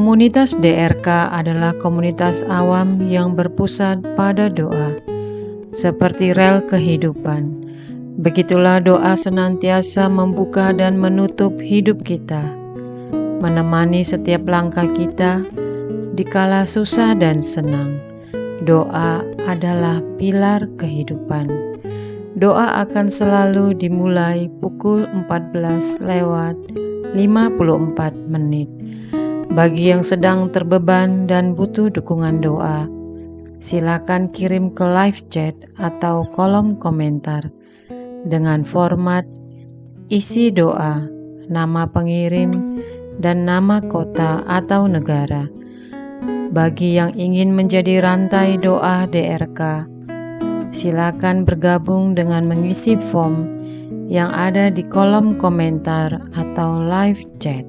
Komunitas DRK adalah komunitas awam yang berpusat pada doa, seperti rel kehidupan. Begitulah doa senantiasa membuka dan menutup hidup kita, menemani setiap langkah kita dikala susah dan senang. Doa adalah pilar kehidupan. Doa akan selalu dimulai pukul 14:54 menit. Bagi yang sedang terbeban dan butuh dukungan doa, silakan kirim ke live chat atau kolom komentar dengan format isi doa, nama pengirim, dan nama kota atau negara. Bagi yang ingin menjadi rantai doa DRK, silakan bergabung dengan mengisi form yang ada di kolom komentar atau live chat.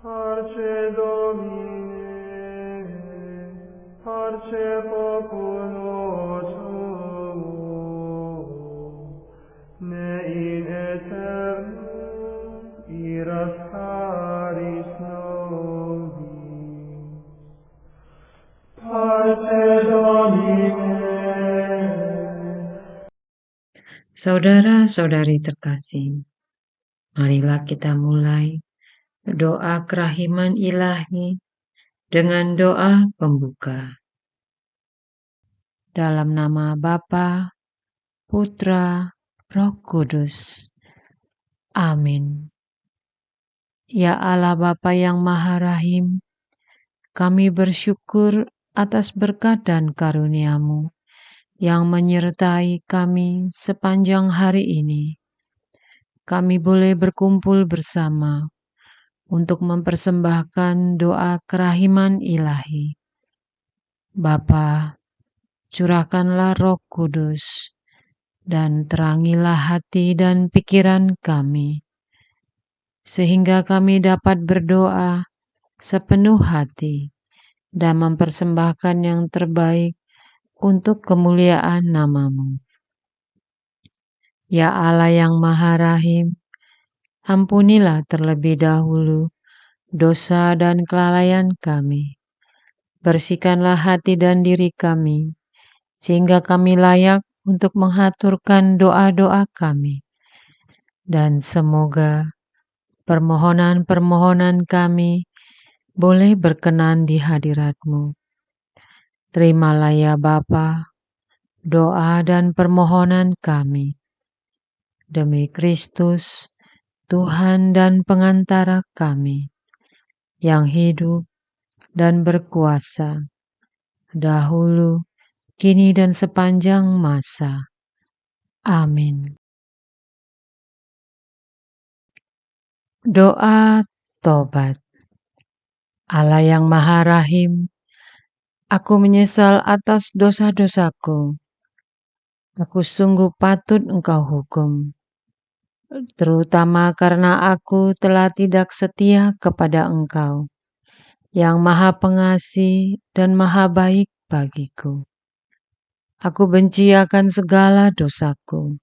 Parce Domine, parce populo tuo, ne in aeternum iras caris nobis. Parce Domine. Saudara-saudari terkasih, marilah kita mulai doa kerahiman ilahi dengan doa pembuka. Dalam nama Bapa, Putra, Roh Kudus. Amin. Ya Allah Bapa yang Maha Rahim, kami bersyukur atas berkat dan karunia-Mu yang menyertai kami sepanjang hari ini. Kami boleh berkumpul bersama untuk mempersembahkan doa kerahiman ilahi. Bapa, curahkanlah Roh Kudus dan terangilah hati dan pikiran kami, sehingga kami dapat berdoa sepenuh hati dan mempersembahkan yang terbaik untuk kemuliaan nama-Mu. Ya Allah yang Maha Rahim, ampunilah terlebih dahulu dosa dan kelalaian kami. Bersihkanlah hati dan diri kami, sehingga kami layak untuk menghaturkan doa-doa kami. Dan semoga permohonan-permohonan kami boleh berkenan di hadirat-Mu. Terimalah ya Bapa, doa dan permohonan kami. Demi Kristus, Tuhan dan pengantara kami, yang hidup dan berkuasa, dahulu, kini dan sepanjang masa. Amin. Doa tobat. Allah yang Maha Rahim, aku menyesal atas dosa-dosaku. Aku sungguh patut Engkau hukum, terutama karena aku telah tidak setia kepada Engkau, yang Maha Pengasih dan Maha Baik bagiku. Aku benci akan segala dosaku,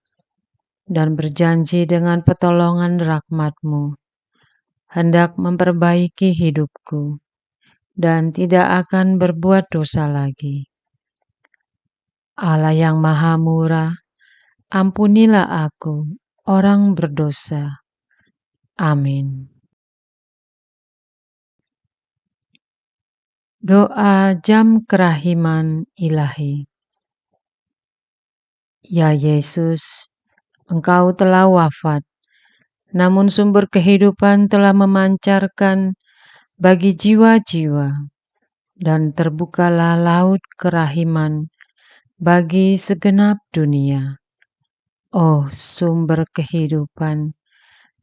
dan berjanji dengan pertolongan rahmat-Mu, hendak memperbaiki hidupku, dan tidak akan berbuat dosa lagi. Allah yang Maha Murah, ampunilah aku, orang berdosa. Amin. Doa jam kerahiman ilahi. Ya Yesus, Engkau telah wafat, namun sumber kehidupan telah memancarkan bagi jiwa-jiwa, dan terbukalah laut kerahiman bagi segenap dunia. Oh sumber kehidupan,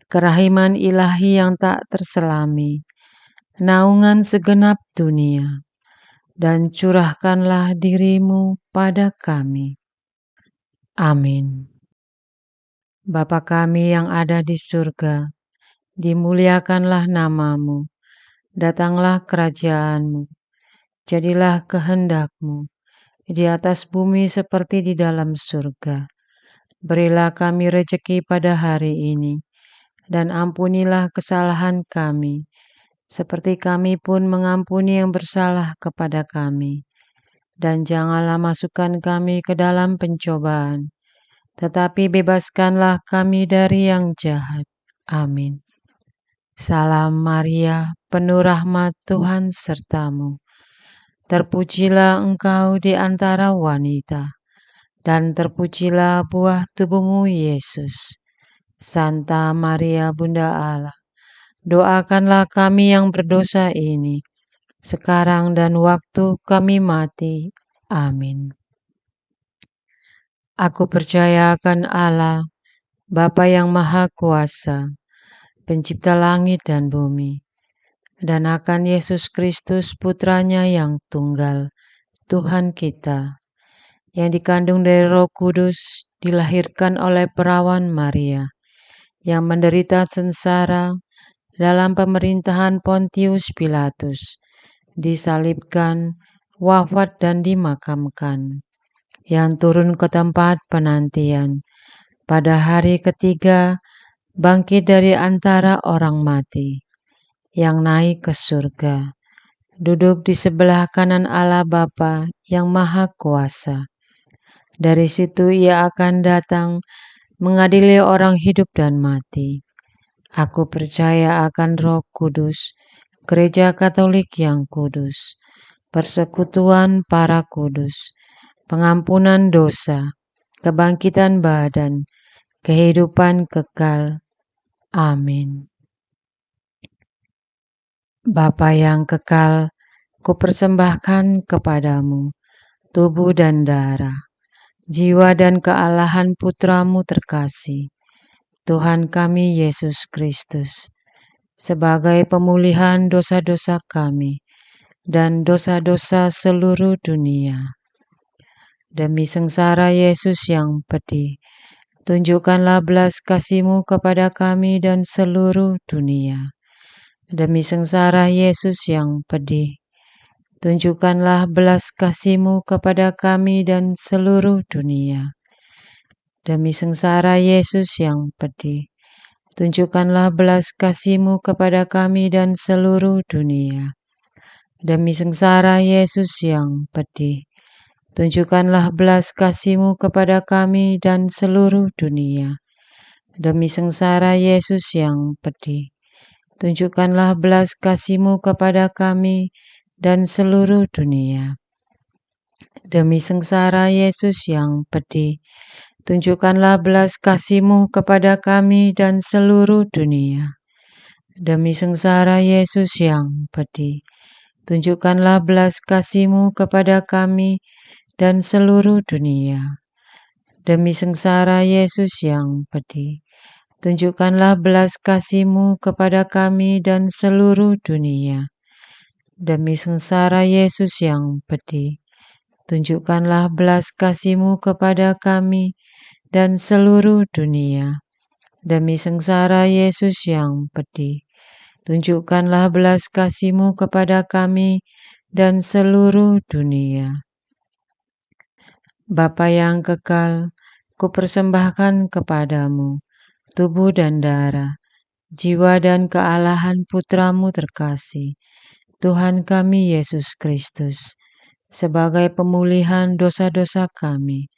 kerahiman ilahi yang tak terselami, naungan segenap dunia, dan curahkanlah diri-Mu pada kami. Amin. Bapa kami yang ada di surga, dimuliakanlah nama-Mu, datanglah kerajaan-Mu, jadilah kehendak-Mu, di atas bumi seperti di dalam surga. Berilah kami rejeki pada hari ini, dan ampunilah kesalahan kami, seperti kami pun mengampuni yang bersalah kepada kami. Dan janganlah masukkan kami ke dalam pencobaan, tetapi bebaskanlah kami dari yang jahat. Amin. Salam Maria, penuh rahmat Tuhan sertamu. Terpujilah engkau di antara wanita, dan terpujilah buah tubuhmu Yesus. Santa Maria Bunda Allah, doakanlah kami yang berdosa ini, sekarang dan waktu kami mati. Amin. Aku percaya akan Allah, Bapa yang Maha Kuasa, Pencipta langit dan bumi, dan akan Yesus Kristus Putranya yang tunggal, Tuhan kita, yang dikandung dari Roh Kudus, dilahirkan oleh perawan Maria, yang menderita sengsara dalam pemerintahan Pontius Pilatus, disalibkan, wafat dan dimakamkan, yang turun ke tempat penantian, pada hari ketiga bangkit dari antara orang mati, yang naik ke surga, duduk di sebelah kanan Allah Bapa yang Maha Kuasa. Dari situ ia akan datang mengadili orang hidup dan mati. Aku percaya akan Roh Kudus, Gereja Katolik yang kudus, persekutuan para kudus, pengampunan dosa, kebangkitan badan, kehidupan kekal. Amin. Bapa yang kekal, kupersembahkan kepadamu tubuh dan darah, jiwa dan kealahan Putramu terkasih, Tuhan kami Yesus Kristus, sebagai pemulihan dosa-dosa kami dan dosa-dosa seluruh dunia. Demi sengsara Yesus yang pedih, tunjukkanlah belas kasih-Mu kepada kami dan seluruh dunia. Demi sengsara Yesus yang pedih, tunjukkanlah belas kasih-Mu kepada kami dan seluruh dunia. Demi sengsara Yesus yang pedih, tunjukkanlah belas kasih-Mu kepada kami dan seluruh dunia. Demi sengsara Yesus yang pedih, tunjukkanlah belas kasih-Mu kepada kami dan seluruh dunia. Demi sengsara Yesus yang pedih, tunjukkanlah belas kasih-Mu kepada kami dan seluruh dunia. Demi sengsara Yesus yang pedih, tunjukkanlah belas kasih-Mu kepada kami dan seluruh dunia. Demi sengsara Yesus yang pedih, tunjukkanlah belas kasih-Mu kepada kami dan seluruh dunia. Demi sengsara Yesus yang pedih, tunjukkanlah belas kasih-Mu kepada kami dan seluruh dunia. Demi sengsara Yesus yang pedih, tunjukkanlah belas kasih-Mu kepada kami dan seluruh dunia. Demi sengsara Yesus yang pedih, tunjukkanlah belas kasih-Mu kepada kami dan seluruh dunia. Bapa yang kekal, kupersembahkan kepadamu tubuh dan darah, jiwa dan kealahan Putramu terkasih, Tuhan kami Yesus Kristus, sebagai pemulihan dosa-dosa kami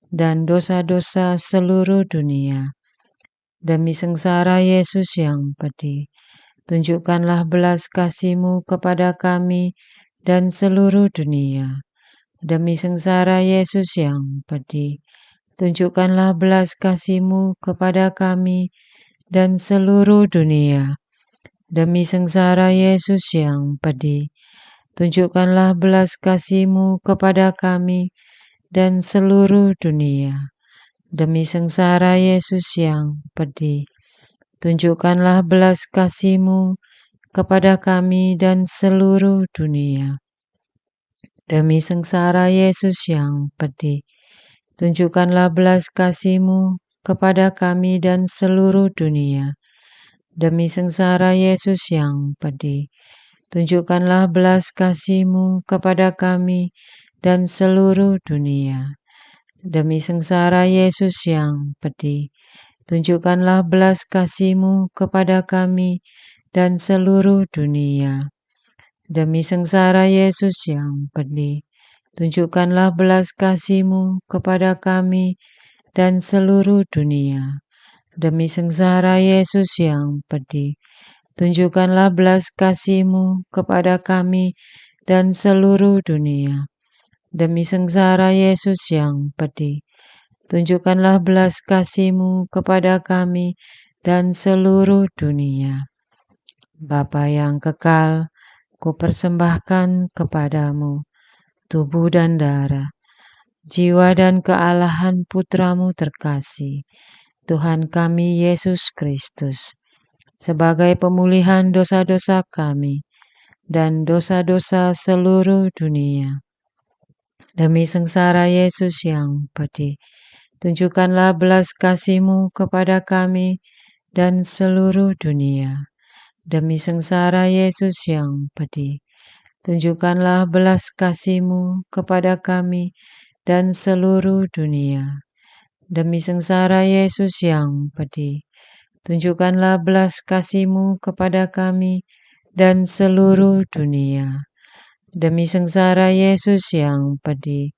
dan dosa-dosa seluruh dunia. Demi sengsara Yesus yang pedih, tunjukkanlah belas kasih-Mu kepada kami dan seluruh dunia. Demi sengsara Yesus yang pedih, tunjukkanlah belas kasih-Mu kepada kami dan seluruh dunia. Demi sengsara Yesus yang pedih, tunjukkanlah belas kasih-Mu kepada kami dan seluruh dunia. Demi sengsara Yesus yang pedih, tunjukkanlah belas kasih-Mu kepada kami dan seluruh dunia. Demi sengsara Yesus yang pedih, tunjukkanlah belas kasih-Mu kepada kami dan seluruh dunia. Demi sengsara Yesus yang pedih, tunjukkanlah belas kasih-Mu kepada kami dan seluruh dunia. Demi sengsara Yesus yang pedih, tunjukkanlah belas kasih-Mu kepada kami dan seluruh dunia. Demi sengsara Yesus yang pedih, tunjukkanlah belas kasih-Mu kepada kami dan seluruh dunia. Demi sengsara Yesus yang pedih, tunjukkanlah belas kasih-Mu kepada kami dan seluruh dunia. Demi sengsara Yesus yang pedih, tunjukkanlah belas kasih-Mu kepada kami dan seluruh dunia. Bapa yang kekal, kupersembahkan kepadamu tubuh dan darah, jiwa dan kealahan Putra-Mu terkasih, Tuhan kami Yesus Kristus, sebagai pemulihan dosa-dosa kami dan dosa-dosa seluruh dunia. Demi sengsara Yesus yang pedih, tunjukkanlah belas kasih-Mu kepada kami dan seluruh dunia. Demi sengsara Yesus yang pedih, tunjukkanlah belas kasih-Mu kepada kami dan seluruh dunia. Demi sengsara Yesus yang pedih, tunjukkanlah belas kasih-Mu kepada kami dan seluruh dunia. Demi sengsara Yesus yang pedih,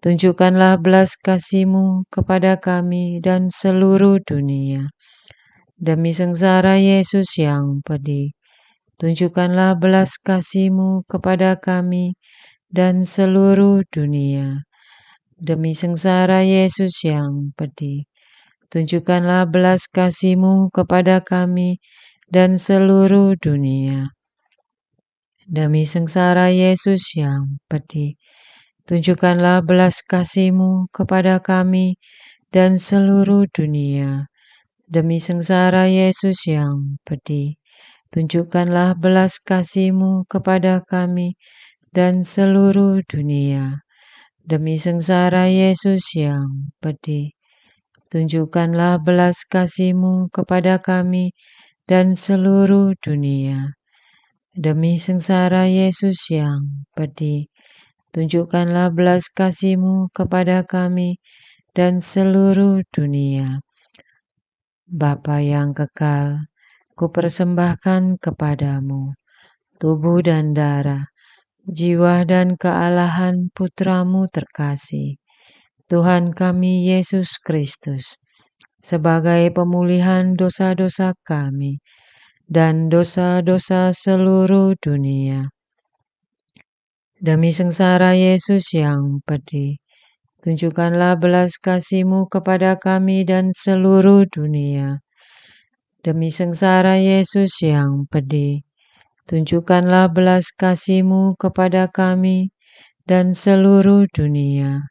tunjukkanlah belas kasih-Mu kepada kami dan seluruh dunia. Demi sengsara Yesus yang pedih, tunjukkanlah belas kasih-Mu kepada kami dan seluruh dunia. Demi sengsara Yesus yang pedih, tunjukkanlah belas kasih-Mu kepada kami dan seluruh dunia. Demi sengsara Yesus yang pedih, tunjukkanlah belas kasih-Mu kepada kami dan seluruh dunia. Demi sengsara Yesus yang pedih, tunjukkanlah belas kasih-Mu kepada kami dan seluruh dunia. Demi sengsara Yesus yang pedih, tunjukkanlah belas kasih-Mu kepada kami dan seluruh dunia. Demi sengsara Yesus yang pedih, tunjukkanlah belas kasih-Mu kepada kami dan seluruh dunia. Bapa yang kekal, kupersembahkan kepadamu tubuh dan darah, jiwa dan kealahan Putra-Mu terkasih, Tuhan kami Yesus Kristus, sebagai pemulihan dosa-dosa kami dan dosa-dosa seluruh dunia. Demi sengsara Yesus yang pedih, tunjukkanlah belas kasih-Mu kepada kami dan seluruh dunia. Demi sengsara Yesus yang pedih, tunjukkanlah belas kasih-Mu kepada kami dan seluruh dunia.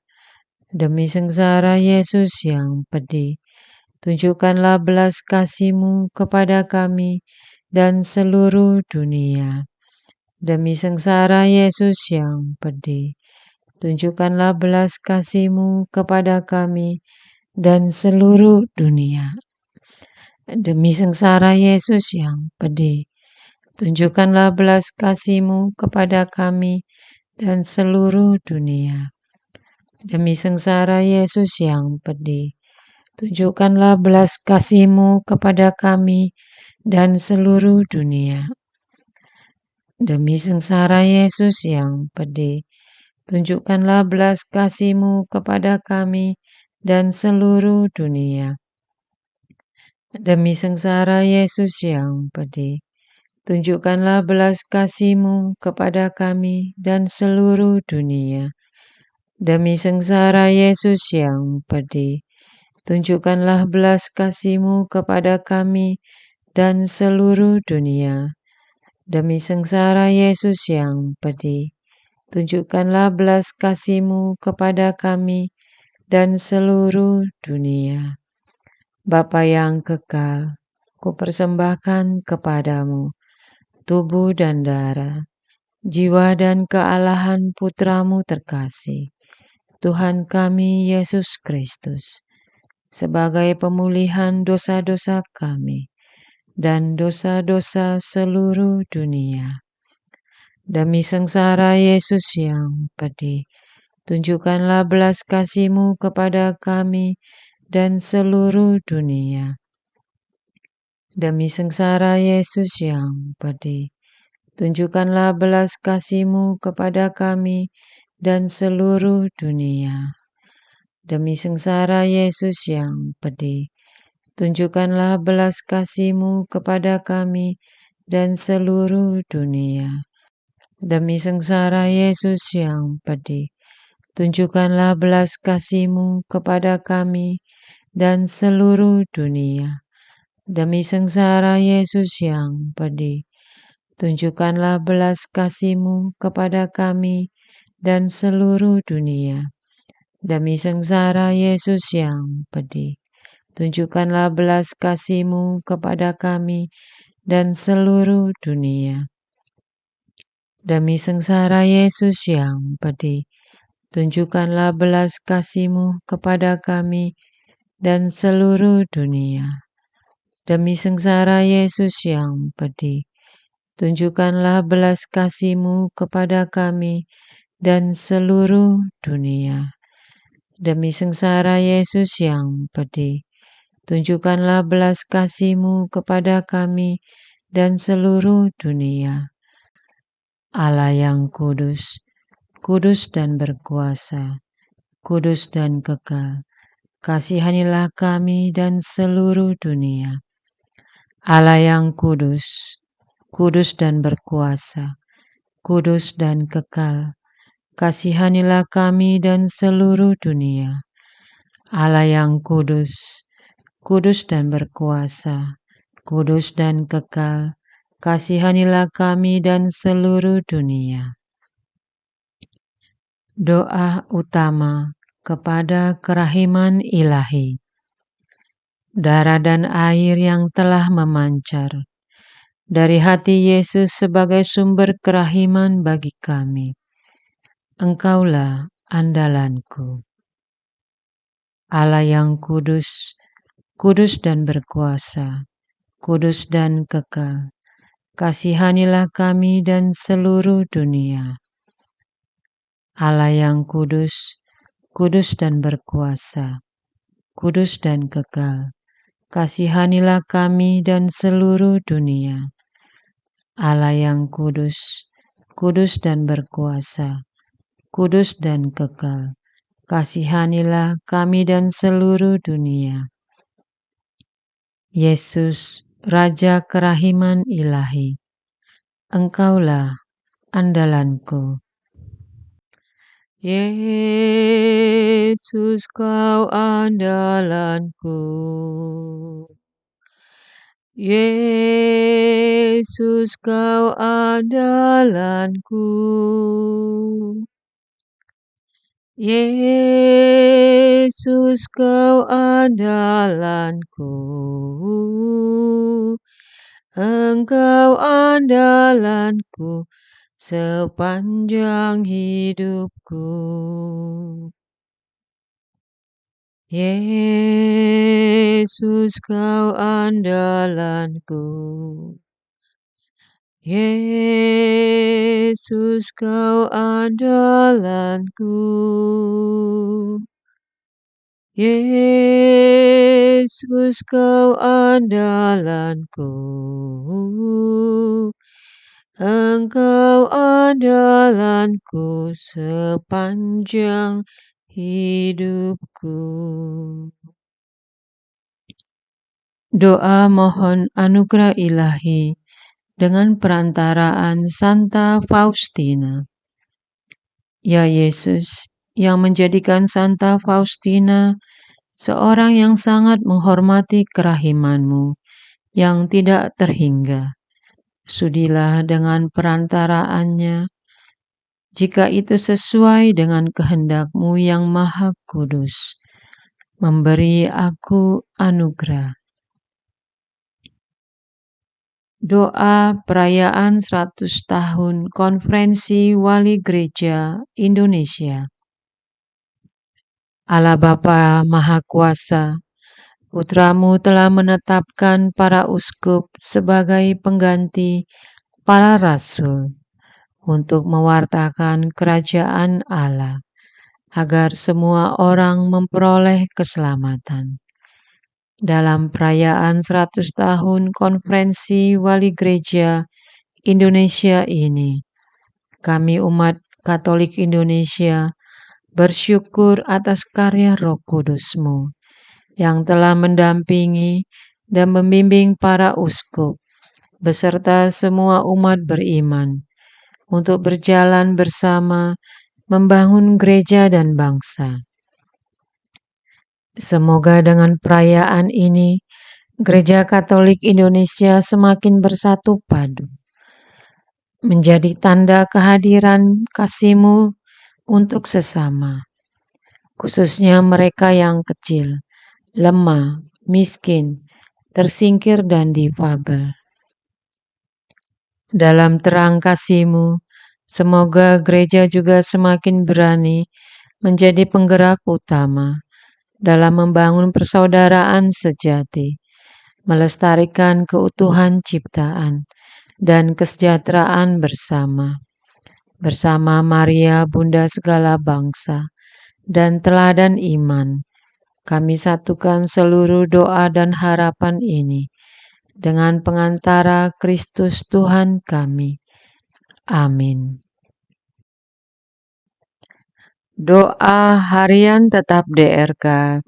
Demi sengsara Yesus yang pedih, tunjukkanlah belas kasih-Mu kepada kami dan seluruh dunia. Demi sengsara Yesus yang pedih, tunjukkanlah belas kasih-Mu kepada kami dan seluruh dunia. Demi sengsara Yesus yang pedih, tunjukkanlah belas kasih-Mu kepada kami dan seluruh dunia. Demi sengsara Yesus yang pedih, tunjukkanlah belas kasih-Mu kepada kami dan seluruh dunia. Demi sengsara Yesus yang pedih, tunjukkanlah belas kasih-Mu kepada kami dan seluruh dunia. Demi sengsara Yesus yang pedih, tunjukkanlah belas kasih-Mu kepada kami dan seluruh dunia. Demi sengsara Yesus yang pedih, tunjukkanlah belas kasih-Mu kepada kami dan seluruh dunia. Demi sengsara Yesus yang pedih, tunjukkanlah belas kasih-Mu kepada kami dan seluruh dunia. Bapa yang kekal, kupersembahkan kepadamu tubuh dan darah, jiwa dan kealahan Putra-Mu terkasih, Tuhan kami Yesus Kristus, sebagai pemulihan dosa-dosa kami dan dosa-dosa seluruh dunia. Demi sengsara Yesus yang pedih, tunjukkanlah belas kasih-Mu kepada kami dan seluruh dunia. Demi sengsara Yesus yang pedih, tunjukkanlah belas kasih-Mu kepada kami dan seluruh dunia. Demi sengsara Yesus yang pedih, tunjukkanlah belas kasih-Mu kepada kami dan seluruh dunia. Demi sengsara Yesus yang pedih, tunjukkanlah belas kasih-Mu kepada kami dan seluruh dunia. Demi sengsara Yesus yang pedih, tunjukkanlah belas kasih-Mu kepada kami dan seluruh dunia. Demi sengsara Yesus yang pedih, tunjukkanlah belas kasih-Mu kepada kami dan seluruh dunia. Demi sengsara Yesus yang pedih, tunjukkanlah belas kasih-Mu kepada kami dan seluruh dunia. Demi sengsara Yesus yang pedih, tunjukkanlah belas kasih-Mu kepada kami dan seluruh dunia. Demi sengsara Yesus yang pedih, tunjukkanlah belas kasih-Mu kepada kami dan seluruh dunia. Allah yang kudus, kudus dan berkuasa, kudus dan kekal, kasihanilah kami dan seluruh dunia. Allah yang kudus, kudus dan berkuasa, kudus dan kekal, kasihanilah kami dan seluruh dunia. Allah yang kudus, kudus dan berkuasa, kudus dan kekal, kasihanilah kami dan seluruh dunia. Doa utama kepada kerahiman ilahi. Darah dan air yang telah memancar dari hati Yesus sebagai sumber kerahiman bagi kami. Engkaulah andalanku. Allah yang kudus, kudus dan berkuasa, kudus dan kekal, kasihanilah kami dan seluruh dunia. Allah yang kudus, kudus dan berkuasa, kudus dan kekal, kasihanilah kami dan seluruh dunia. Allah yang kudus, kudus dan berkuasa, kudus dan kekal, kasihanilah kami dan seluruh dunia. Yesus, Raja kerahiman ilahi, Engkaulah andalanku. Yesus, Kau andalanku. Yesus, Kau andalanku. Yesus, Kau andalanku. Engkau andalanku sepanjang hidupku. Yesus, Kau andalanku. Yesus, Kau andalanku. Yesus, Kau andalanku. Engkau andalanku sepanjang hidupku. Doa mohon anugerah ilahi dengan perantaraan Santa Faustina. Ya Yesus, yang menjadikan Santa Faustina seorang yang sangat menghormati kerahiman-Mu yang tidak terhingga. Sudilah dengan perantaraannya, jika itu sesuai dengan kehendak-Mu yang maha kudus, memberi aku anugerah. Doa perayaan 100 tahun Konferensi Wali Gereja Indonesia. Allah Bapa Maha Kuasa, Putra-Mu telah menetapkan para uskup sebagai pengganti para rasul untuk mewartakan kerajaan Allah, agar semua orang memperoleh keselamatan. dalam perayaan 100 tahun Konferensi Wali Gereja Indonesia ini, kami umat Katolik Indonesia bersyukur atas karya Roh Kudus-Mu yang telah mendampingi dan membimbing para uskup beserta semua umat beriman untuk berjalan bersama membangun gereja dan bangsa. Semoga dengan perayaan ini, Gereja Katolik Indonesia semakin bersatu padu, menjadi tanda kehadiran kasih-Mu untuk sesama, khususnya mereka yang kecil, lemah, miskin, tersingkir, dan difabel. Dalam terang kasih-Mu, semoga gereja juga semakin berani menjadi penggerak utama dalam membangun persaudaraan sejati, melestarikan keutuhan ciptaan dan kesejahteraan bersama Maria Bunda segala bangsa dan teladan iman. Kami satukan seluruh doa dan harapan ini dengan pengantara Kristus Tuhan kami. Amin. Doa harian tetap DRK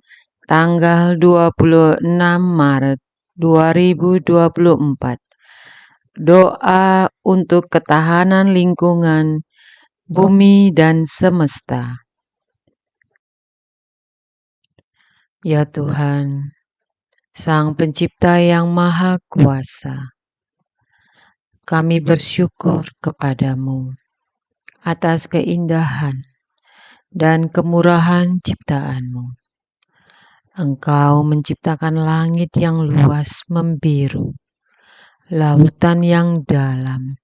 tanggal 26 Maret 2024. Doa untuk ketahanan lingkungan, bumi dan semesta. Ya Tuhan, Sang Pencipta yang Maha Kuasa, kami bersyukur kepadamu atas keindahan dan kemurahan ciptaan-Mu. Engkau menciptakan langit yang luas membiru, lautan yang dalam,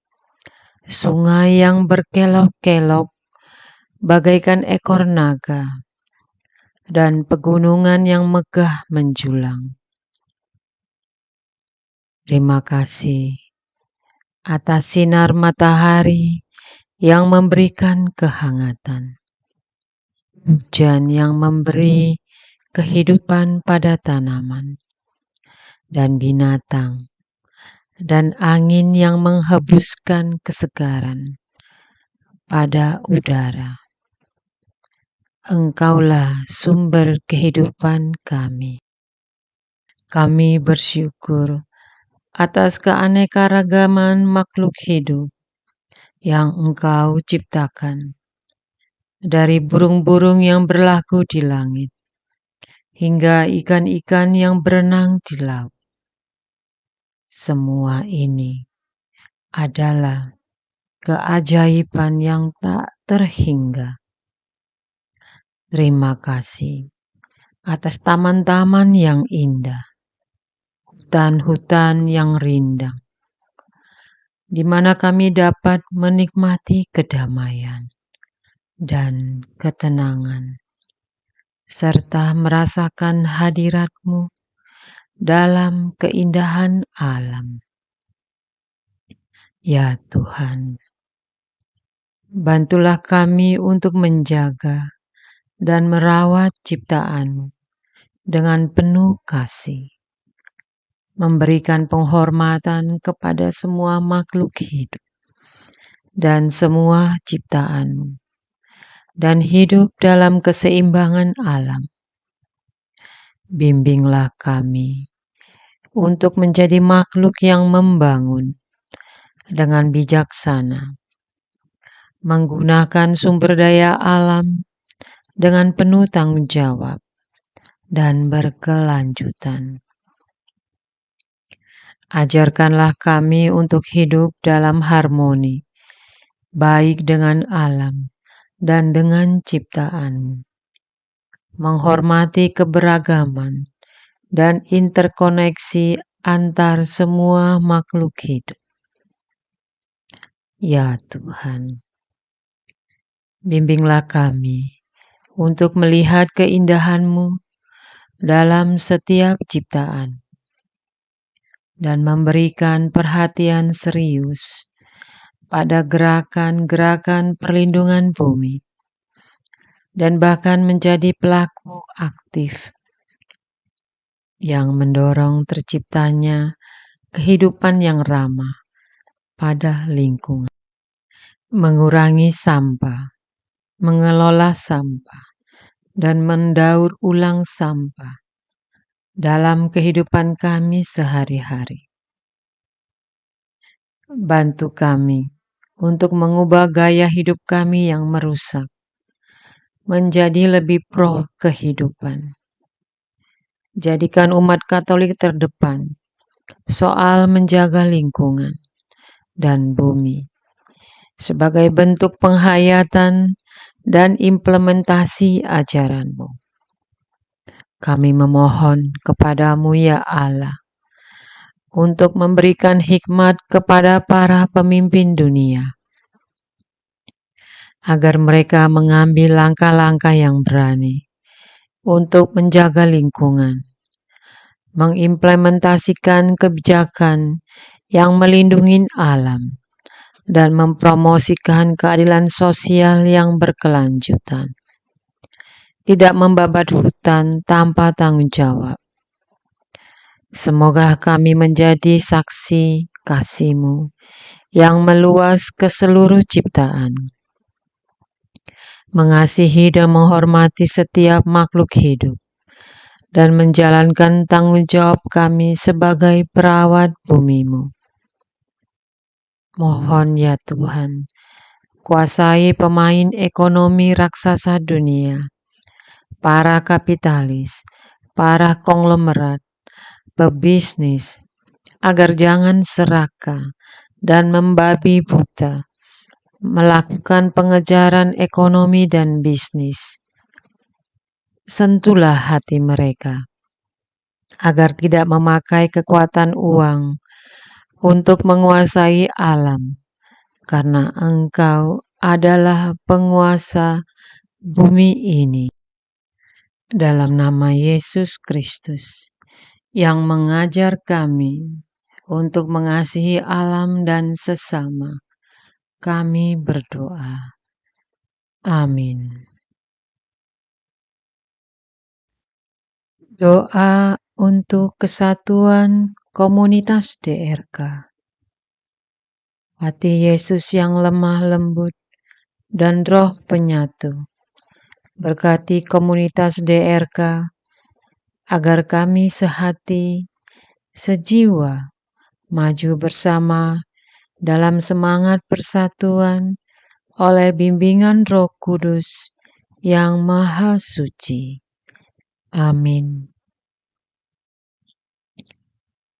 sungai yang berkelok-kelok bagaikan ekor naga, dan pegunungan yang megah menjulang. Terima kasih atas sinar matahari yang memberikan kehangatan, hujan yang memberi kehidupan pada tanaman dan binatang, dan angin yang menghembuskan kesegaran pada udara. Engkaulah sumber kehidupan kami. Kami bersyukur atas keanekaragaman makhluk hidup yang Engkau ciptakan, dari burung-burung yang berlaku di langit, hingga ikan-ikan yang berenang di laut. Semua ini adalah keajaiban yang tak terhingga. Terima kasih atas taman-taman yang indah, hutan-hutan yang rindang, di mana kami dapat menikmati kedamaian dan ketenangan, serta merasakan hadirat-Mu dalam keindahan alam. Ya Tuhan, bantulah kami untuk menjaga dan merawat ciptaan-Mu dengan penuh kasih, memberikan penghormatan kepada semua makhluk hidup dan semua ciptaan-Mu, dan hidup dalam keseimbangan alam. Bimbinglah kami untuk menjadi makhluk yang membangun dengan bijaksana, menggunakan sumber daya alam dengan penuh tanggung jawab dan berkelanjutan. Ajarkanlah kami untuk hidup dalam harmoni, baik dengan alam dan dengan ciptaan-Mu, menghormati keberagaman dan interkoneksi antar semua makhluk hidup. Ya Tuhan, bimbinglah kami untuk melihat keindahan-Mu dalam setiap ciptaan dan memberikan perhatian serius pada gerakan-gerakan perlindungan bumi, dan bahkan menjadi pelaku aktif yang mendorong terciptanya kehidupan yang ramah pada lingkungan. Mengurangi sampah, mengelola sampah, dan mendaur ulang sampah dalam kehidupan kami sehari-hari. Bantu kami untuk mengubah gaya hidup kami yang merusak menjadi lebih pro kehidupan. Jadikan umat Katolik terdepan soal menjaga lingkungan dan bumi sebagai bentuk penghayatan dan implementasi ajaran-Mu. Kami memohon kepadamu ya Allah untuk memberikan hikmat kepada para pemimpin dunia agar mereka mengambil langkah-langkah yang berani untuk menjaga lingkungan, mengimplementasikan kebijakan yang melindungi alam, dan mempromosikan keadilan sosial yang berkelanjutan. Tidak membabat hutan tanpa tanggung jawab. Semoga kami menjadi saksi kasih-Mu yang meluas ke seluruh ciptaan, mengasihi dan menghormati setiap makhluk hidup, dan menjalankan tanggung jawab kami sebagai perawat bumi-Mu. Mohon ya Tuhan, kuasai pemain ekonomi raksasa dunia, para kapitalis, para konglomerat, pebisnis, agar jangan serakah dan membabi buta melakukan pengejaran ekonomi dan bisnis. Sentuhlah hati mereka agar tidak memakai kekuatan uang untuk menguasai alam, karena Engkau adalah penguasa bumi ini. Dalam nama Yesus Kristus yang mengajar kami untuk mengasihi alam dan sesama, kami berdoa. Amin. Doa untuk kesatuan komunitas DRK. Hati Yesus yang lemah lembut dan roh penyatu, berkati komunitas DRK agar kami sehati, sejiwa, maju bersama dalam semangat persatuan oleh bimbingan Roh Kudus yang Maha Suci. Amin.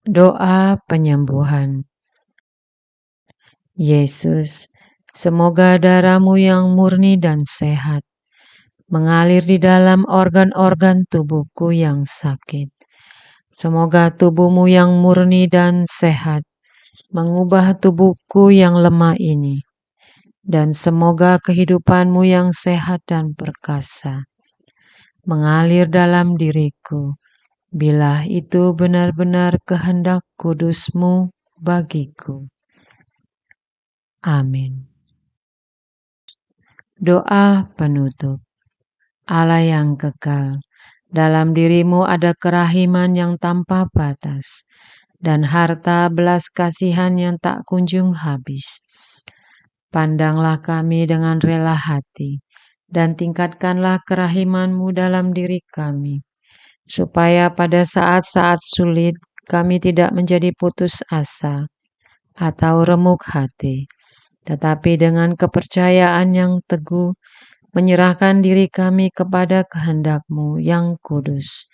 Doa penyembuhan. Yesus, semoga darah-Mu yang murni dan sehat mengalir di dalam organ-organ tubuhku yang sakit. Semoga tubuh-Mu yang murni dan sehat mengubah tubuhku yang lemah ini, dan semoga kehidupan-Mu yang sehat dan perkasa mengalir dalam diriku, bila itu benar-benar kehendak kudus-Mu bagiku. Amin. Doa penutup. Allah yang kekal, dalam diri-Mu ada kerahiman yang tanpa batas, dan harta belas kasihan yang tak kunjung habis. Pandanglah kami dengan rela hati, dan tingkatkanlah kerahiman-Mu dalam diri kami, supaya pada saat-saat sulit kami tidak menjadi putus asa atau remuk hati, tetapi dengan kepercayaan yang teguh menyerahkan diri kami kepada kehendak-Mu yang kudus,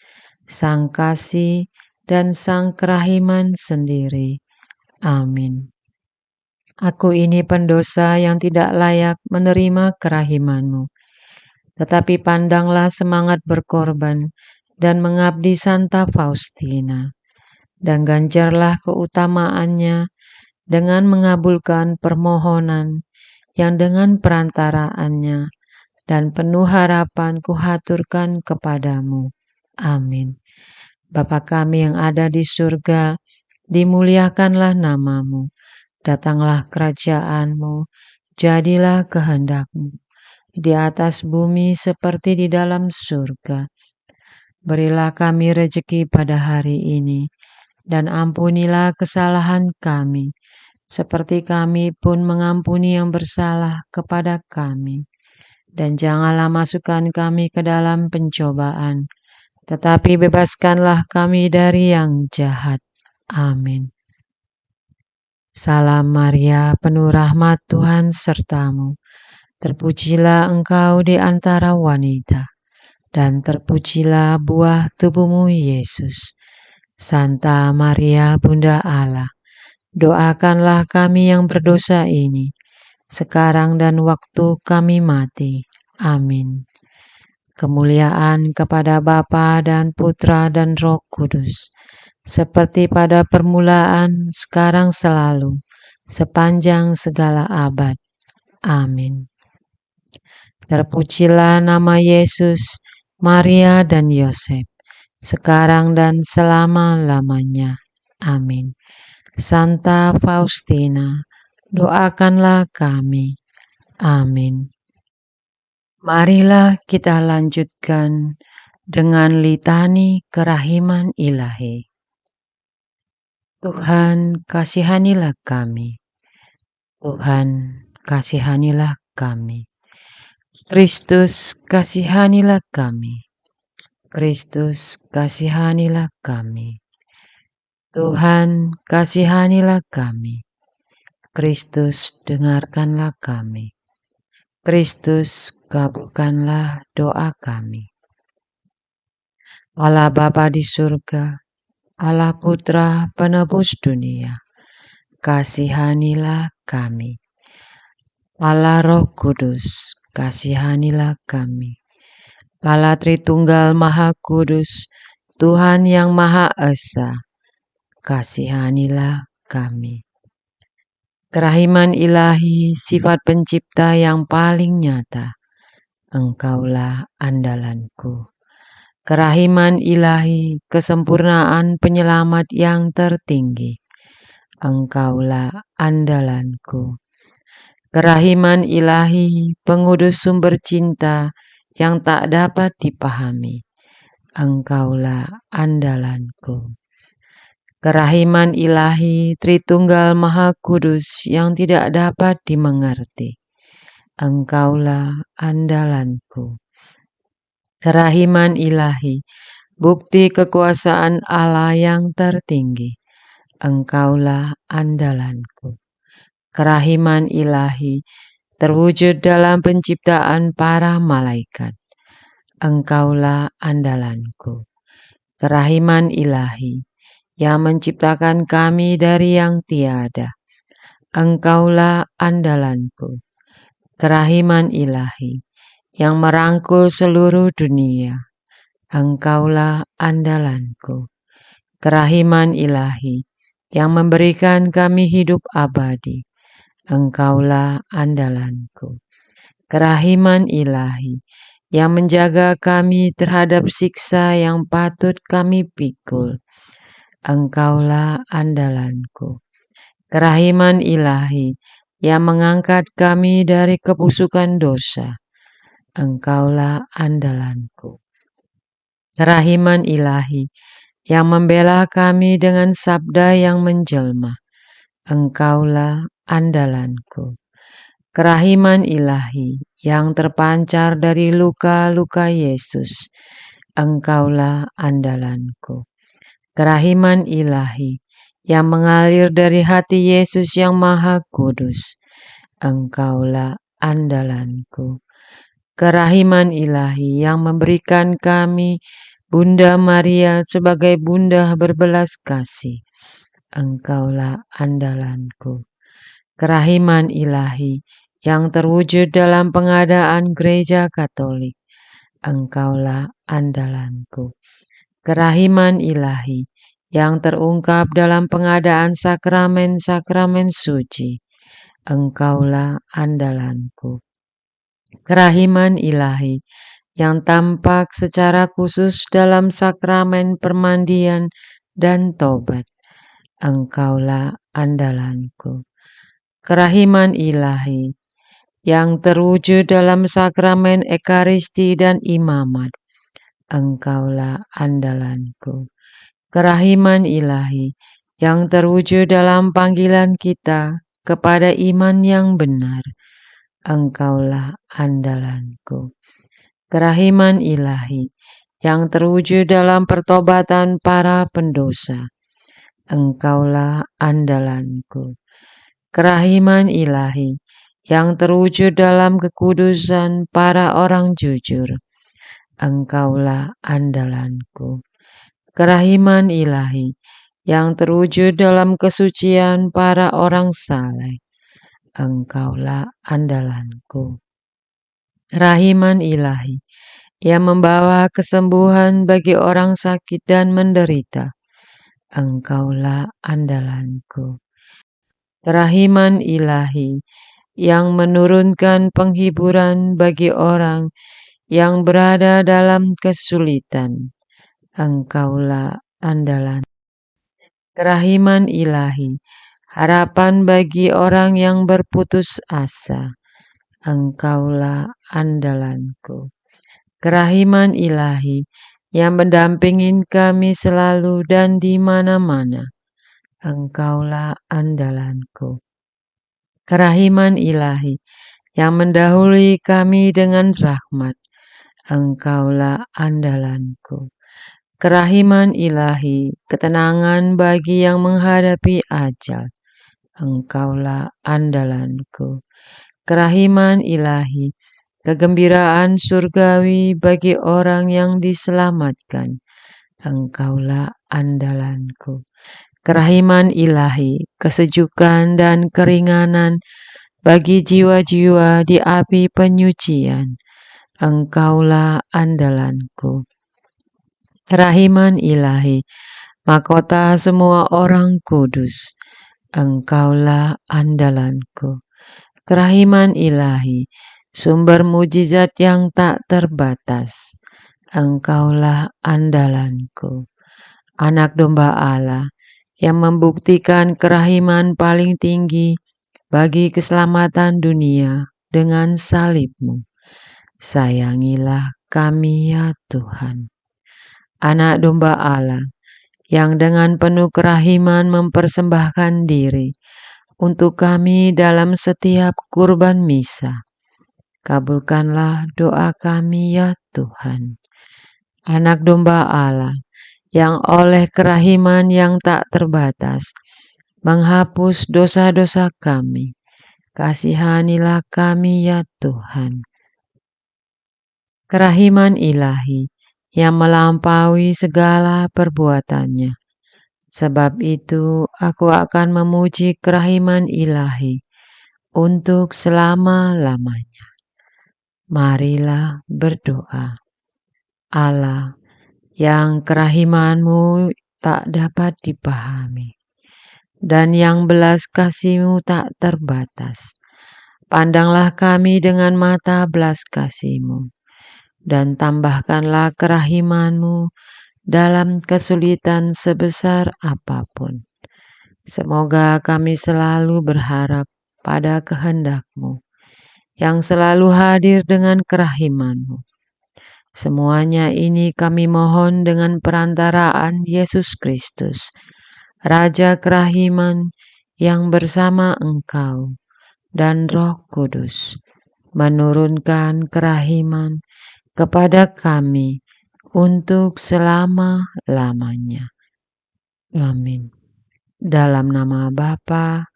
Sang Kasih dan Sang Kerahiman sendiri. Amin. Aku ini pendosa yang tidak layak menerima kerahiman-Mu, tetapi pandanglah semangat berkorban dan mengabdi Santa Faustina, dan ganjarlah keutamaannya dengan mengabulkan permohonan yang dengan perantaraannya dan penuh harapan kuhaturkan kepadamu. Amin. Bapa kami yang ada di surga, dimuliakanlah nama-Mu, datanglah kerajaan-Mu, jadilah kehendak-Mu, di atas bumi seperti di dalam surga. Berilah kami rejeki pada hari ini, dan ampunilah kesalahan kami, seperti kami pun mengampuni yang bersalah kepada kami. Dan janganlah masukkan kami ke dalam pencobaan, tetapi bebaskanlah kami dari yang jahat. Amin. Salam Maria, penuh rahmat Tuhan sertamu. Terpujilah engkau di antara wanita, dan terpujilah buah tubuhmu Yesus. Santa Maria, Bunda Allah, doakanlah kami yang berdosa ini, sekarang dan waktu kami mati. Amin. Kemuliaan kepada Bapa dan Putra dan Roh Kudus, seperti pada permulaan, sekarang selalu, sepanjang segala abad. Amin. Terpujilah nama Yesus, Maria dan Yosef, sekarang dan selama-lamanya. Amin. Santa Faustina, doakanlah kami. Amin. Marilah kita lanjutkan dengan litani kerahiman ilahi. Tuhan, kasihanilah kami. Tuhan, kasihanilah kami. Kristus, kasihanilah kami. Kristus, kasihanilah kami. Tuhan, kasihanilah kami. Kristus, dengarkanlah kami. Kristus, kabulkanlah doa kami. Allah Bapa di surga, Allah Putra penebus dunia, kasihanilah kami. Allah Roh Kudus, kasihanilah kami. Allah Tritunggal Maha Kudus, Tuhan yang Maha Esa, kasihanilah kami. Kerahiman ilahi, sifat pencipta yang paling nyata, Engkaulah andalanku. Kerahiman ilahi, kesempurnaan penyelamat yang tertinggi, Engkaulah andalanku. Kerahiman ilahi, pengudus sumber cinta yang tak dapat dipahami, Engkaulah andalanku. Kerahiman ilahi, Tritunggal Maha Kudus yang tidak dapat dimengerti, Engkaulah andalanku. Kerahiman ilahi, bukti kekuasaan Allah yang tertinggi, Engkaulah andalanku. Kerahiman ilahi, terwujud dalam penciptaan para malaikat, Engkaulah andalanku. Kerahiman ilahi, yang menciptakan kami dari yang tiada, Engkaulah andalanku. Kerahiman ilahi, yang merangkul seluruh dunia, Engkaulah andalanku. Kerahiman ilahi, yang memberikan kami hidup abadi, Engkaulah andalanku. Kerahiman ilahi, yang menjaga kami terhadap siksa yang patut kami pikul, Engkaulah andalanku. Kerahiman ilahi, yang mengangkat kami dari kebusukan dosa, Engkaulah andalanku. Kerahiman ilahi, yang membela kami dengan sabda yang menjelma, Engkaulah andalanku. Kerahiman ilahi, yang terpancar dari luka-luka Yesus, Engkaulah andalanku. Kerahiman ilahi, yang mengalir dari hati Yesus yang Maha Kudus, Engkaulah andalanku. Kerahiman ilahi, yang memberikan kami Bunda Maria sebagai bunda berbelas kasih, Engkaulah andalanku. Kerahiman ilahi, yang terwujud dalam pengadaan Gereja Katolik, Engkaulah andalanku. Kerahiman ilahi, yang terungkap dalam pengadaan sakramen-sakramen suci, Engkaulah andalanku. Kerahiman ilahi, yang tampak secara khusus dalam sakramen permandian dan tobat, Engkaulah andalanku. Kerahiman ilahi, yang terwujud dalam sakramen ekaristi dan imamat, Engkaulah andalanku. Kerahiman ilahi yang terwujud dalam panggilan kita kepada iman yang benar, Engkaulah andalanku. Kerahiman ilahi yang terwujud dalam pertobatan para pendosa, Engkaulah andalanku. Kerahiman ilahi yang terwujud dalam kekudusan para orang jujur, Engkaulah andalanku. Kerahiman ilahi yang terwujud dalam kesucian para orang saleh, Engkaulah andalanku. Kerahiman ilahi yang membawa kesembuhan bagi orang sakit dan menderita, Engkaulah andalanku. Kerahiman ilahi yang menurunkan penghiburan bagi orang yang berada dalam kesulitan, Engkaulah andalan. Kerahiman ilahi, harapan bagi orang yang berputus asa, Engkaulah andalanku. Kerahiman ilahi yang mendampingi kami selalu dan di mana-mana, Engkaulah andalanku. Kerahiman ilahi yang mendahului kami dengan rahmat, Engkaulah andalanku. Kerahiman ilahi, ketenangan bagi yang menghadapi ajal, Engkaulah andalanku. Kerahiman ilahi, kegembiraan surgawi bagi orang yang diselamatkan, Engkaulah andalanku. Kerahiman ilahi, kesejukan dan keringanan bagi jiwa-jiwa di api penyucian, Engkaulah andalanku. Kerahiman ilahi, mahkota semua orang kudus, Engkaulah andalanku. Kerahiman ilahi, sumber mujizat yang tak terbatas, Engkaulah andalanku. Anak domba Allah yang membuktikan kerahiman paling tinggi bagi keselamatan dunia dengan salib-Mu. Sayangilah kami ya Tuhan. Anak domba Allah yang dengan penuh kerahiman mempersembahkan diri untuk kami dalam setiap kurban misa. Kabulkanlah doa kami ya Tuhan. Anak domba Allah yang oleh kerahiman yang tak terbatas menghapus dosa-dosa kami. Kasihanilah kami ya Tuhan. Kerahiman ilahi yang melampaui segala perbuatannya. Sebab itu aku akan memuji kerahiman ilahi untuk selama-lamanya. Marilah berdoa. Allah yang kerahiman-Mu tak dapat dipahami dan yang belas kasih-Mu tak terbatas. Pandanglah kami dengan mata belas kasih-Mu dan tambahkanlah kerahiman-Mu dalam kesulitan sebesar apapun. Semoga kami selalu berharap pada kehendak-Mu yang selalu hadir dengan kerahiman-Mu. Semuanya ini kami mohon dengan perantaraan Yesus Kristus, Raja kerahiman yang bersama Engkau dan Roh Kudus menurunkan kerahiman kepada kami untuk selama-lamanya. Amin. Dalam nama Bapa,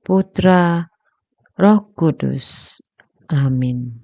Putra, Roh Kudus. Amin.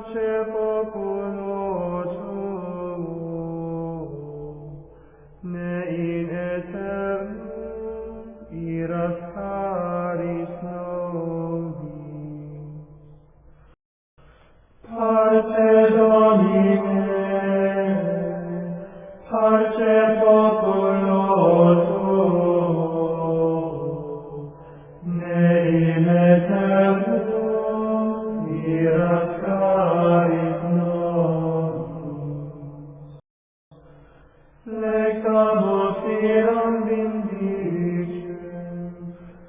parce populo tuo, ne in aeternum iras caris nobis. Parce Domine, parce populo tuo, ne in aeternum iras caris nobis. Lectamus firam vindicem,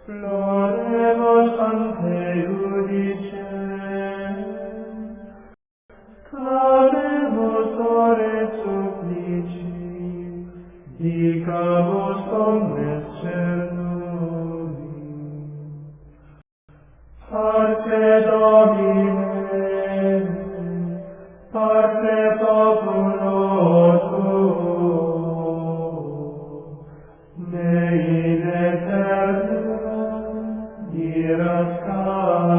floremus ante judicem, clamemus ore supplici, dicamus omnes cernubi. Parce Domine, parce populo tuo, ne in aeternum iras caris